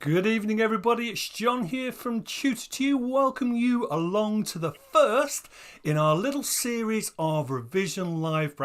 Good evening, everybody. It's John here from Tutor to You. Welcome you along to the first in our little series of revision live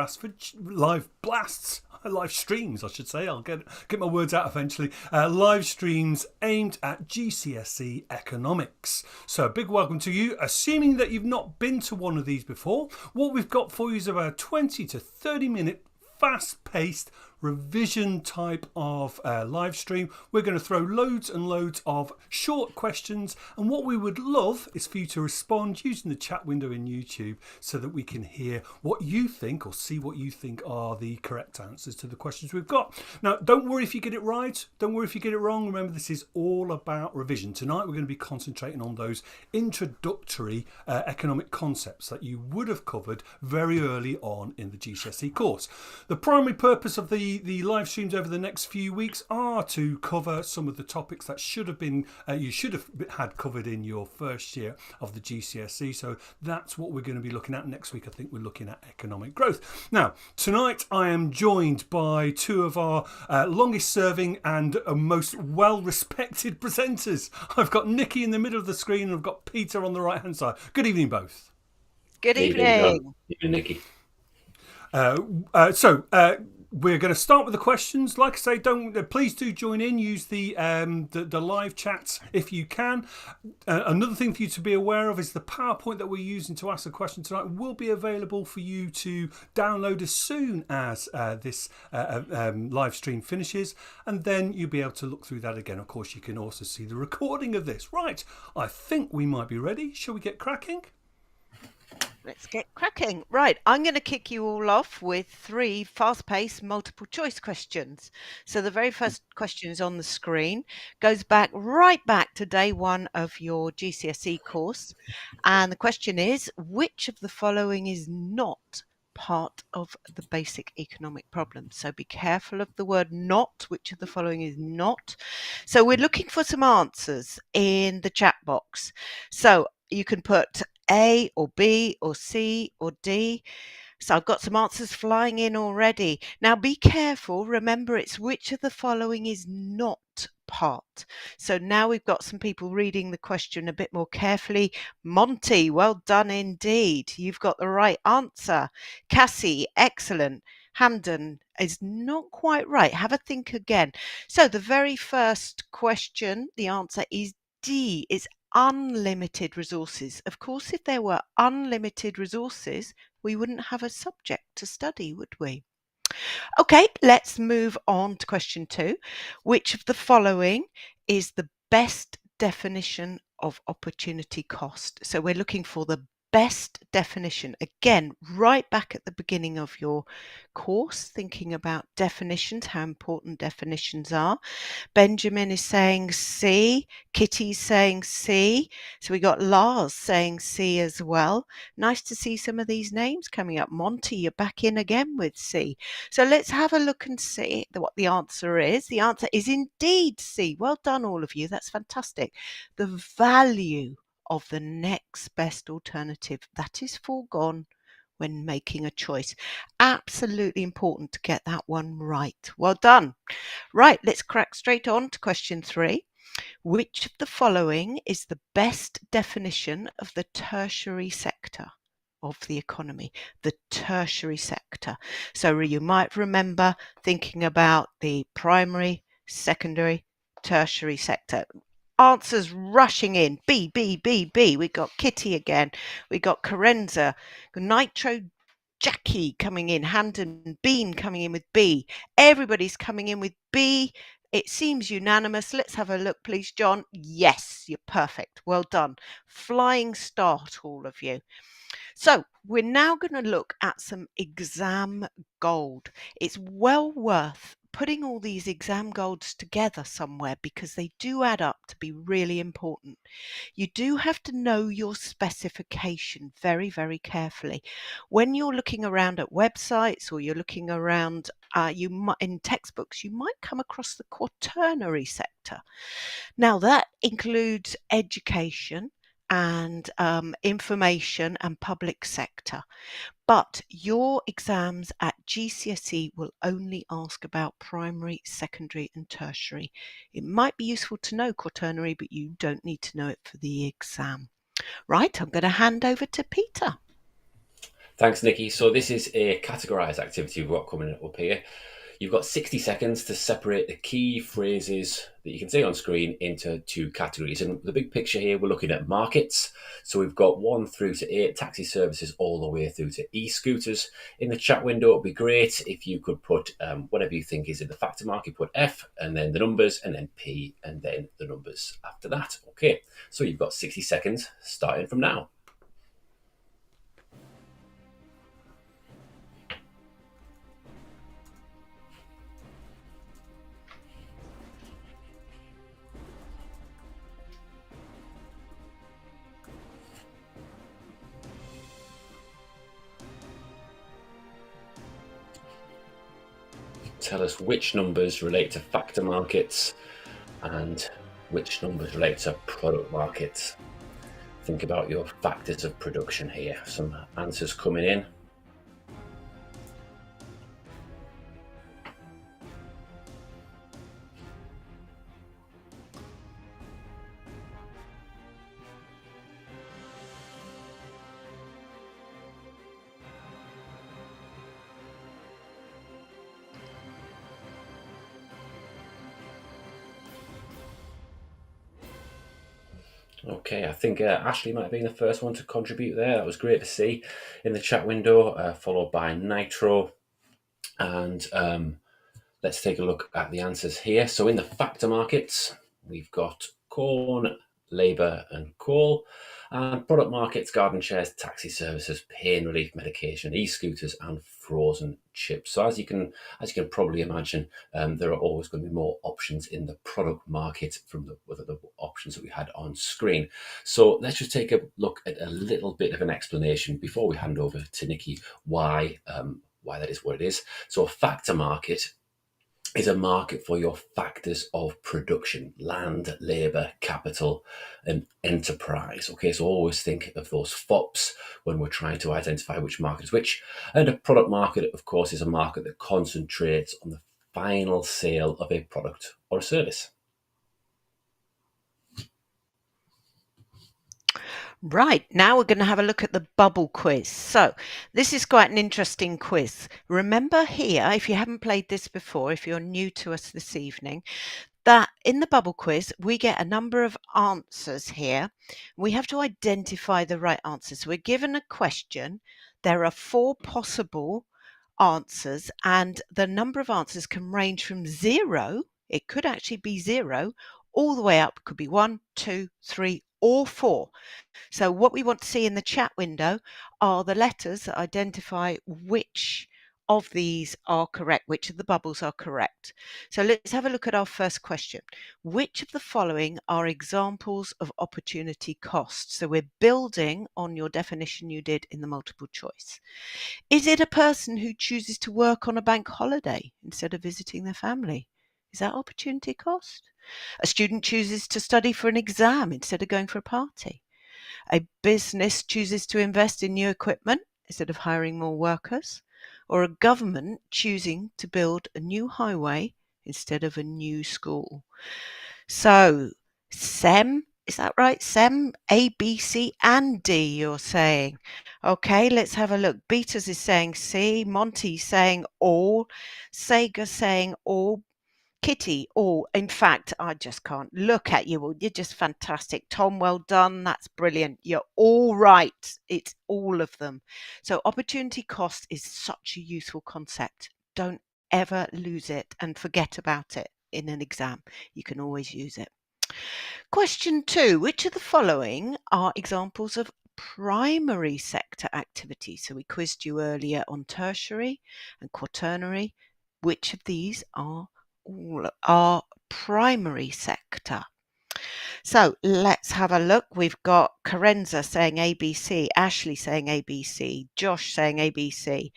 streams, I should say. I'll get my words out eventually. Live streams aimed at GCSE Economics. So a big welcome to you. Assuming that you've not been to one of these before, what we've got for you is about a 20 to 30 minute fast-paced revision type of live stream. We're going to throw loads and loads of short questions, and what we would love is for you to respond using the chat window in YouTube so that we can hear what you think or see what you think are the correct answers to the questions we've got. Now, don't worry if you get it right, don't worry if you get it wrong. Remember, this is all about revision. Tonight we're going to be concentrating on those introductory economic concepts that you would have covered very early on in the GCSE course. The primary purpose of the live streams over the next few weeks are to cover some of the topics that should have been you should have had covered in your first year of the GCSE. So that's what we're going to be looking at next week. I think we're looking at economic growth. Now, tonight I am joined by two of our longest serving and most well respected presenters. I've got Nicky in the middle of the screen and I've got Peter on the right hand side. Good evening, both. Good evening. Good evening, Nicky. We're going to start with the questions. Like I say, please do join in. Use the live chats if you can. Another thing for you to be aware of is the PowerPoint that we're using to ask a question tonight will be available for you to download as soon as this live stream finishes, and then you'll be able to look through that again. Of course, you can also see the recording of this. Right, I think we might be ready. Shall we get cracking? Let's get cracking. Right, I'm going to kick you all off with 3 fast-paced multiple choice questions. So the very first question is on the screen, goes right back to day 1 of your GCSE course. And the question is, which of the following is not part of the basic economic problem. So be careful of the word not. Which of the following is not? So we're looking for some answers in the chat box. So you can put A or B or C or D. So I've got some answers flying in already. Now be careful. Remember, it's which of the following is not part. So now we've got some people reading the question a bit more carefully. Monty, well done indeed. You've got the right answer. Cassie, excellent. Hamden is not quite right. Have a think again. So the very first question, the answer is D. It's unlimited resources. Of course, if there were unlimited resources, we wouldn't have a subject to study, would we? Okay, let's move on to question 2. Which of the following is the best definition of opportunity cost? So we're looking for the best definition. Again, right back at the beginning of your course, thinking about definitions, how important definitions are. Benjamin is saying C. Kitty's saying C. So we got Lars saying C as well. Nice to see some of these names coming up. Monty, you're back in again with C. So let's have a look and see what the answer is. The answer is indeed C. Well done, all of you. That's fantastic. The value of the next best alternative, that is foregone when making a choice. Absolutely important to get that one right. Well done. Right, let's crack straight on to question 3. Which of the following is the best definition of the tertiary sector of the economy? The tertiary sector. So you might remember thinking about the primary, secondary, tertiary sector. Answers rushing in. B, B, B, B. We got Kitty again. We got Carenza. Nitro Jackie coming in. Hamden Bean coming in with B. Everybody's coming in with B. It seems unanimous. Let's have a look, please, John. Yes, you're perfect. Well done. Flying start, all of you. So we're now going to look at some exam gold. It's well worth putting all these exam golds together somewhere because they do add up to be really important. You do have to know your specification very, very carefully. When you're looking around at websites or you're looking around in textbooks, you might come across the quaternary sector. Now that includes education and information and public sector. But your exams at GCSE will only ask about primary, secondary and tertiary. It might be useful to know quaternary, but you don't need to know it for the exam. Right, I'm going to hand over to Peter. Thanks, Nicky. So this is a categorised activity we've got coming up here. You've got 60 seconds to separate the key phrases that you can see on screen into 2 categories. And the big picture here, we're looking at markets. So we've got 1 through to 8 taxi services all the way through to e-scooters. In the chat window, it'd be great if you could put whatever you think is in the factor market, put F and then the numbers and then P and then the numbers after that. Okay, so you've got 60 seconds starting from now. Tell us which numbers relate to factor markets and which numbers relate to product markets. Think about your factors of production here. Some answers coming in. Okay, I think Ashley might have been the first one to contribute there. That was great to see in the chat window, followed by Nitro. And let's take a look at the answers here. So in the factor markets, we've got corn, labour and coal, and product markets, garden chairs, taxi services, pain relief medication, e-scooters, and frozen chips. So as you can probably imagine, there are always going to be more options in the product market from the options that we had on screen. So let's just take a look at a little bit of an explanation before we hand over to Nicky why that is what it is. So a factor market is a market for your factors of production: land, labour, capital, and enterprise. Okay, so always think of those FOPs when we're trying to identify which market is which. And a product market, of course, is a market that concentrates on the final sale of a product or a service. Right, now we're going to have a look at the bubble quiz. So this is quite an interesting quiz. Remember here, if you haven't played this before, if you're new to us this evening, that in the bubble quiz, we get a number of answers here. We have to identify the right answers. So we're given a question. There are 4 possible answers, and the number of answers can range from 0, it could actually be 0, all the way up, could be 1, 2, 3, or 4. So what we want to see in the chat window are the letters that identify which of these are correct, which of the bubbles are correct. So let's have a look at our first question. Which of the following are examples of opportunity cost? So we're building on your definition you did in the multiple choice. Is it a person who chooses to work on a bank holiday instead of visiting their family? Is that opportunity cost? A student chooses to study for an exam instead of going for a party. A business chooses to invest in new equipment instead of hiring more workers, or a government choosing to build a new highway instead of a new school. So, SEM, is that right? SEM, A, B, C, and D, you're saying. Okay, let's have a look. Beaters is saying C, Monty's saying all, Sega saying all, Kitty, oh, in fact, I just can't look at you all. You're just fantastic. Tom, well done. That's brilliant. You're all right. It's all of them. So opportunity cost is such a useful concept. Don't ever lose it and forget about it in an exam. You can always use it. Question 2. Which of the following are examples of primary sector activity? So we quizzed you earlier on tertiary and quaternary. Which of these are all our primary sector? So let's have a look. We've got Karenza saying ABC, Ashley saying ABC, Josh saying ABC,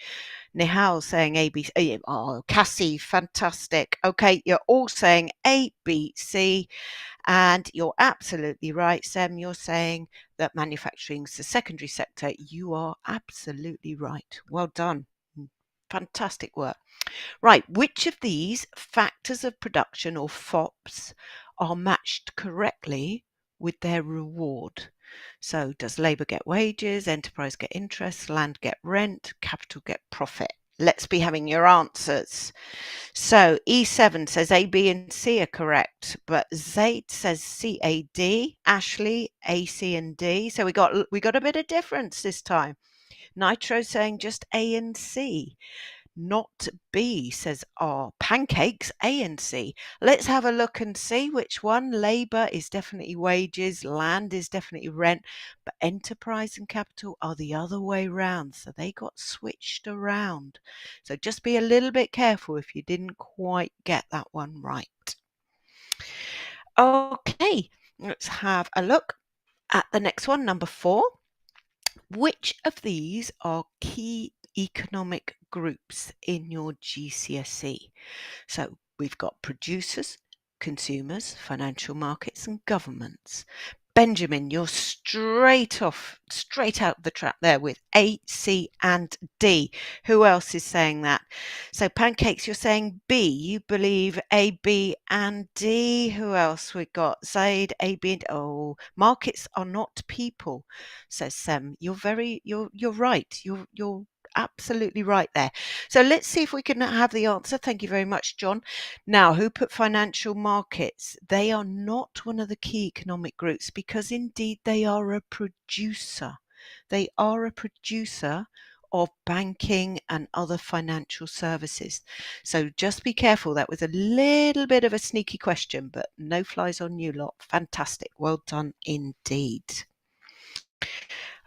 Nihal saying ABC. Oh, Cassie, fantastic. Okay, you're all saying ABC, and you're absolutely right, Sam. You're saying that manufacturing's the secondary sector. You are absolutely right. Well done. Fantastic work. Right, which of these factors of production or FOPs are matched correctly with their reward? So does labour get wages, enterprise get interest, land get rent, capital get profit? Let's be having your answers. So E7 says A, B and C are correct, but Zaid says C, A, D, Ashley, A, C and D. So we got a bit of difference this time. Nitro saying just A and C. Not B, says R. Pancakes, A and C. Let's have a look and see which one. Labour is definitely wages, land is definitely rent, but enterprise and capital are the other way round. So they got switched around. So just be a little bit careful if you didn't quite get that one right. Okay, let's have a look at the next one, number 4. Which of these are key economic groups in your GCSE? So we've got producers, consumers, financial markets, and governments. Benjamin, you're straight out the trap there with A, C, and D. Who else is saying that? So Pancakes, you're saying B. You believe A, B, and D. Who else we got? Zaid, A, B, and oh, markets are not people, says Sam. You're right. You're absolutely right there. So let's see if we can have the answer. Thank you very much, John. Now, who put financial markets? They are not one of the key economic groups because indeed they are a producer. They are a producer of banking and other financial services. So just be careful. That was a little bit of a sneaky question, but no flies on you lot. Fantastic. Well done indeed.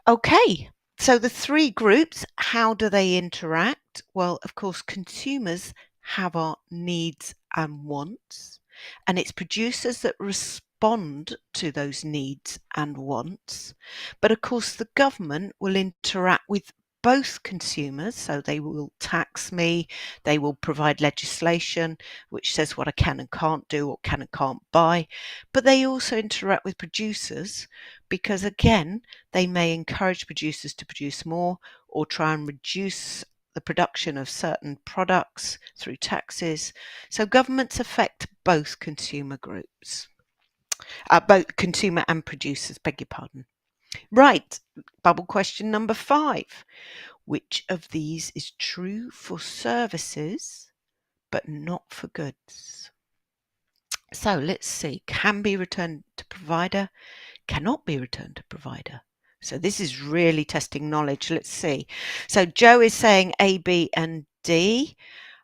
Okay, so the three groups, how do they interact? Well, of course, consumers have our needs and wants, and it's producers that respond to those needs and wants. But of course, the government will interact with both consumers, so they will tax me, they will provide legislation which says what I can and can't do or can and can't buy, but they also interact with producers because, again, they may encourage producers to produce more or try and reduce the production of certain products through taxes. So governments affect both consumer groups, both consumer and producers, beg your pardon. Right, bubble question number 5. Which of these is true for services but not for goods? So let's see. Can be returned to provider, cannot be returned to provider. So this is really testing knowledge. Let's see. So Joe is saying A, B, and D.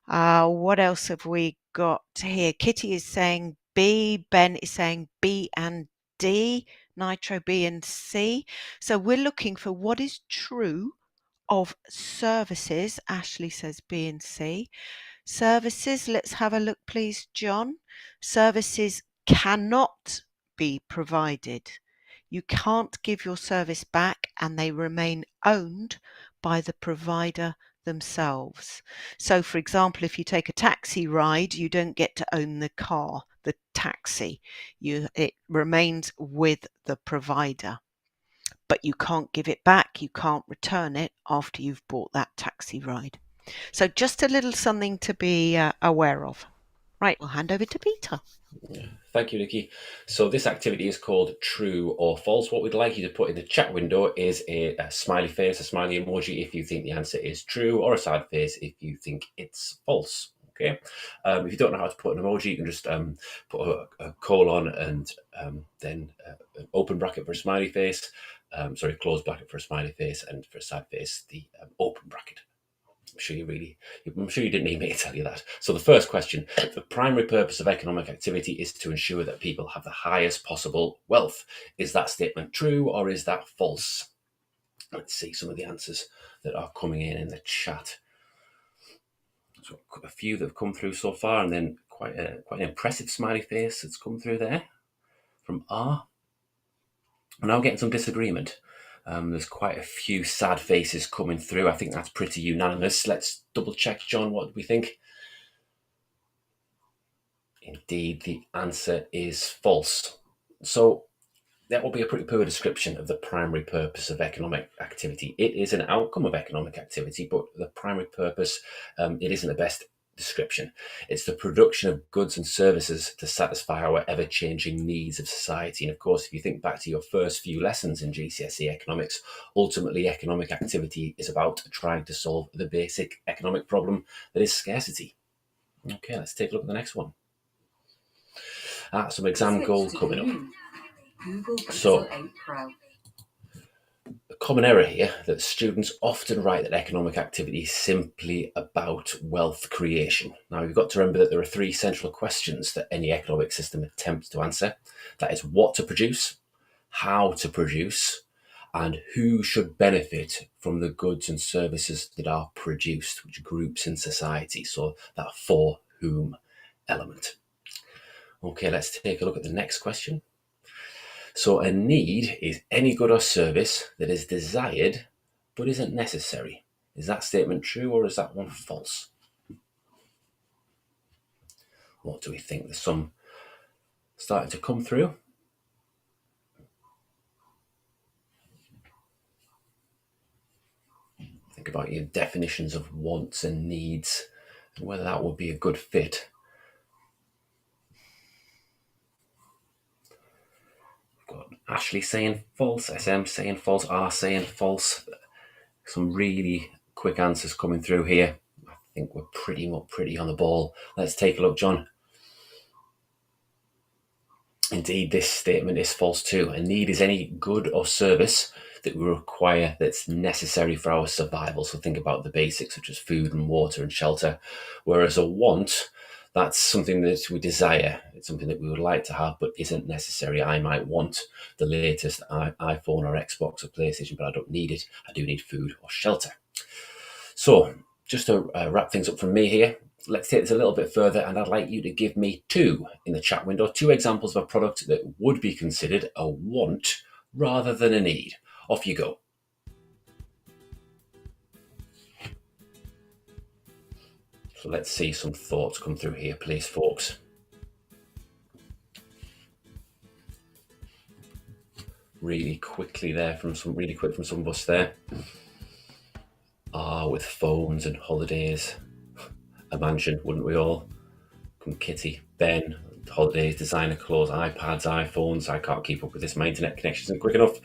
What else have we got here? Kitty is saying B. Ben is saying B and D. Nitro B and C. So we're looking for what is true of services. Ashley says B and C. Services, let's have a look, please, John. Services cannot be provided. You can't give your service back and they remain owned by the provider themselves. So, for example, if you take a taxi ride, you don't get to own the car, the taxi. It remains with the provider. But you can't give it back, you can't return it after you've bought that taxi ride. So just a little something to be aware of. Right, we'll hand over to Peter. Thank you, Nikki. So this activity is called true or false. What we'd like you to put in the chat window is a smiley face, a smiley emoji if you think the answer is true, or a sad face if you think it's false. Okay. If you don't know how to put an emoji, you can just put a colon and then an open bracket for a smiley face. Closed bracket for a smiley face, and for a sad face, the open bracket. I'm sure you didn't need me to tell you that. So the first question, the primary purpose of economic activity is to ensure that people have the highest possible wealth. Is that statement true or is that false? Let's see some of the answers that are coming in the chat. So a few that have come through so far, and then quite an impressive smiley face that's come through there from R. And now getting some disagreement. There's quite a few sad faces coming through. I think that's pretty unanimous. Let's double check, John. What do we think? Indeed, the answer is false. So that will be a pretty poor description of the primary purpose of economic activity. It is an outcome of economic activity, but the primary purpose, it isn't the best description. It's the production of goods and services to satisfy our ever-changing needs of society. And of course, if you think back to your first few lessons in GCSE Economics, ultimately economic activity is about trying to solve the basic economic problem that is scarcity. Okay, let's take a look at the next one. Some exam goals coming up. So, a common error here that students often write that economic activity is simply about wealth creation. Now, you've got to remember that there are 3 central questions that any economic system attempts to answer. That is what to produce, how to produce, and who should benefit from the goods and services that are produced, which groups in society. So that for whom element. Okay, let's take a look at the next question. So a need is any good or service that is desired but isn't necessary. Is that statement true or is that one false? What do we think? There's some starting to come through. Think about your definitions of wants and needs and whether that would be a good fit. Got Ashley saying false, SM saying false, R saying false. Some really quick answers coming through here. I think we're pretty on the ball. Let's take a look, John. Indeed, this statement is false too. A need is any good or service that we require, that's necessary for our survival. So think about the basics such as food and water and shelter. Whereas a want, that's something that we desire. It's something that we would like to have, but isn't necessary. I might want the latest iPhone or Xbox or PlayStation, but I don't need it. I do need food or shelter. So just to wrap things up from me here, let's take this a little bit further, and I'd like you to give me two in the chat window, two examples of a product that would be considered a want rather than a need. Off you go. So let's see some thoughts come through here, please, folks. Really quickly there from some of us there. With phones and holidays, a mansion, wouldn't we all? Come Kitty, Ben, holidays, designer clothes, iPads, iPhones. I can't keep up with this. My internet connection isn't quick enough.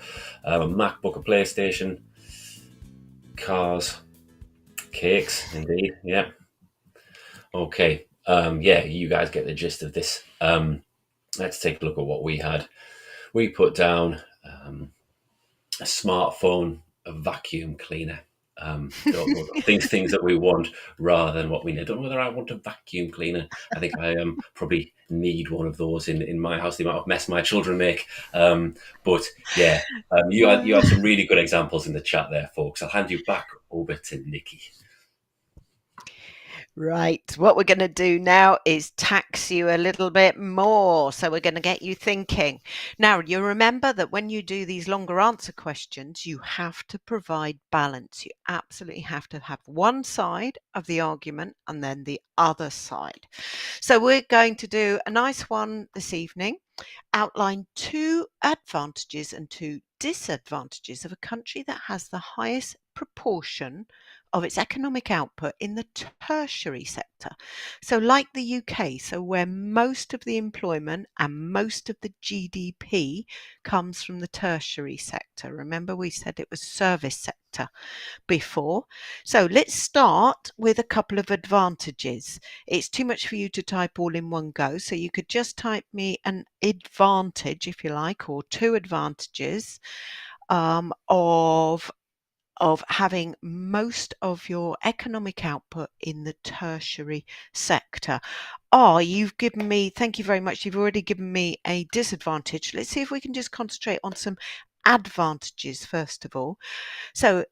A MacBook, a PlayStation, cars, cakes, indeed. Yeah. Okay. Yeah, you guys get the gist of this. Let's take a look at what we had. We put down a smartphone, a vacuum cleaner. Things that we want rather than what we need. I don't know whether I want a vacuum cleaner. I think I probably need one of those in my house. The amount of mess my children make. But yeah, you had some really good examples in the chat there, folks. I'll hand you back over to Nicky. Right, what we're going to do now is tax you a little bit more. So we're going to get you thinking. Now, you remember that when you do these longer answer questions, you have to provide balance. You absolutely have to have one side of the argument and then the other side. So we're going to do a nice one this evening. Outline two advantages and two disadvantages of a country that has the highest proportion of its economic output in the tertiary sector. So like the UK, so where most of the employment and most of the GDP comes from the tertiary sector. Remember we said it was service sector before. So let's start with a couple of advantages. It's too much for you to type all in one go, so you could just type me an advantage, if you like, or two advantages of having most of your economic output in the tertiary sector. You've given me, thank you very much, you've already given me a disadvantage. Let's see if we can just concentrate on some advantages first of all. So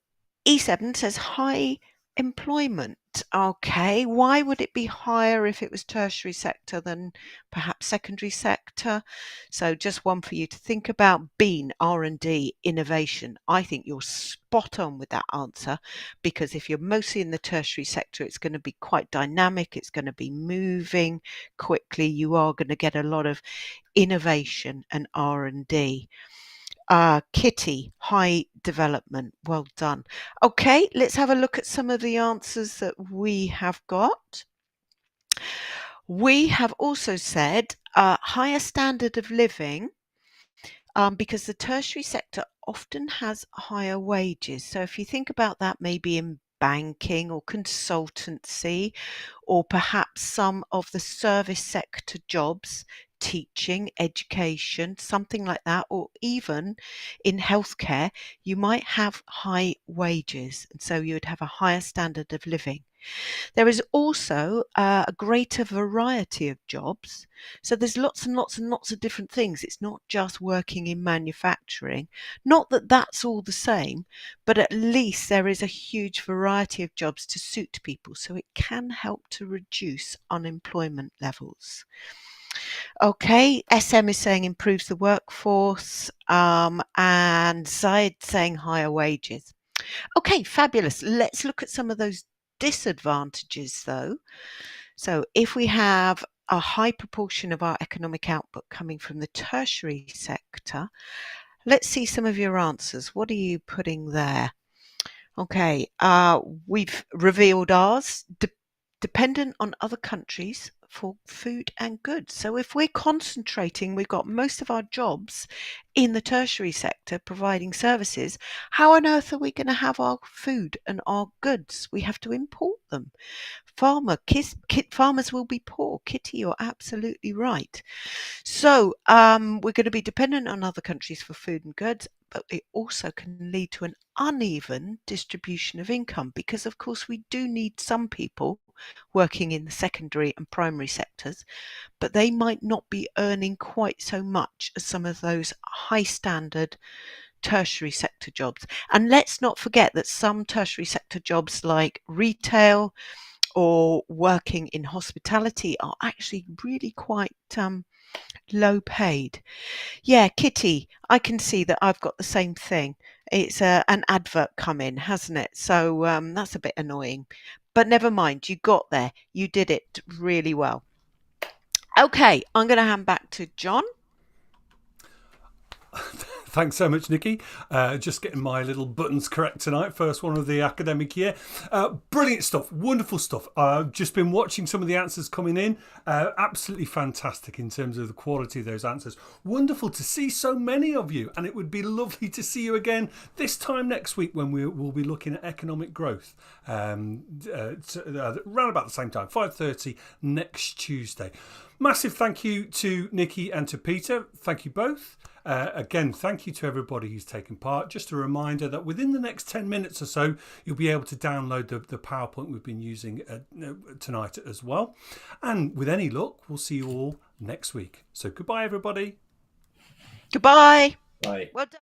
E7 says high employment. Okay, why would it be higher if it was tertiary sector than perhaps secondary sector? So just one for you to think about. Bean, R&D, innovation. I think you're spot on with that answer, because if you're mostly in the tertiary sector, it's going to be quite dynamic. It's going to be moving quickly. You are going to get a lot of innovation and R&D. Kitty, high development. Well done. Okay, let's have a look at some of the answers that we have got. We have also said higher standard of living because the tertiary sector often has higher wages. So if you think about that, maybe in banking or consultancy, or perhaps some of the service sector jobs, teaching, education, something like that, or even in healthcare, you might have high wages, and so you would have a higher standard of living. There is also a greater variety of jobs. So there's lots and lots and lots of different things. It's not just working in manufacturing. Not that that's all the same, but at least there is a huge variety of jobs to suit people. So it can help to reduce unemployment levels. Okay, SM is saying improves the workforce, and Zaid saying higher wages. Okay, fabulous. Let's look at some of those disadvantages though. So if we have a high proportion of our economic output coming from the tertiary sector, let's see some of your answers. What are you putting there? Okay, we've revealed ours, dependent on other countries for food and goods. So if we're concentrating, we've got most of our jobs in the tertiary sector providing services, how on earth are we going to have our food and our goods? We have to import them. Farmers will be poor. Kitty, you're absolutely right. So we're going to be dependent on other countries for food and goods. but it also can lead to an uneven distribution of income, because of course we do need some people working in the secondary and primary sectors, but they might not be earning quite so much as some of those high standard tertiary sector jobs. And let's not forget that some tertiary sector jobs like retail or working in hospitality are actually really quite low paid. Yeah, Kitty, I can see that I've got the same thing. It's an advert come in, hasn't it? So that's a bit annoying. But never mind, you got there. You did it really well. Okay, I'm going to hand back to John. Thanks so much, Nikki. Just getting my little buttons correct tonight. First one of the academic year. Brilliant stuff. Wonderful stuff. I've just been watching some of the answers coming in. Absolutely fantastic in terms of the quality of those answers. Wonderful to see so many of you. And it would be lovely to see you again this time next week when we'll be looking at economic growth. Around about the same time, 5:30 next Tuesday. Massive thank you to Nikki and to Peter. Thank you both. Again, thank you to everybody who's taken part. Just a reminder that within the next 10 minutes or so, you'll be able to download the PowerPoint we've been using tonight as well. And with any luck, we'll see you all next week. So goodbye, everybody. Goodbye. Bye. Well done.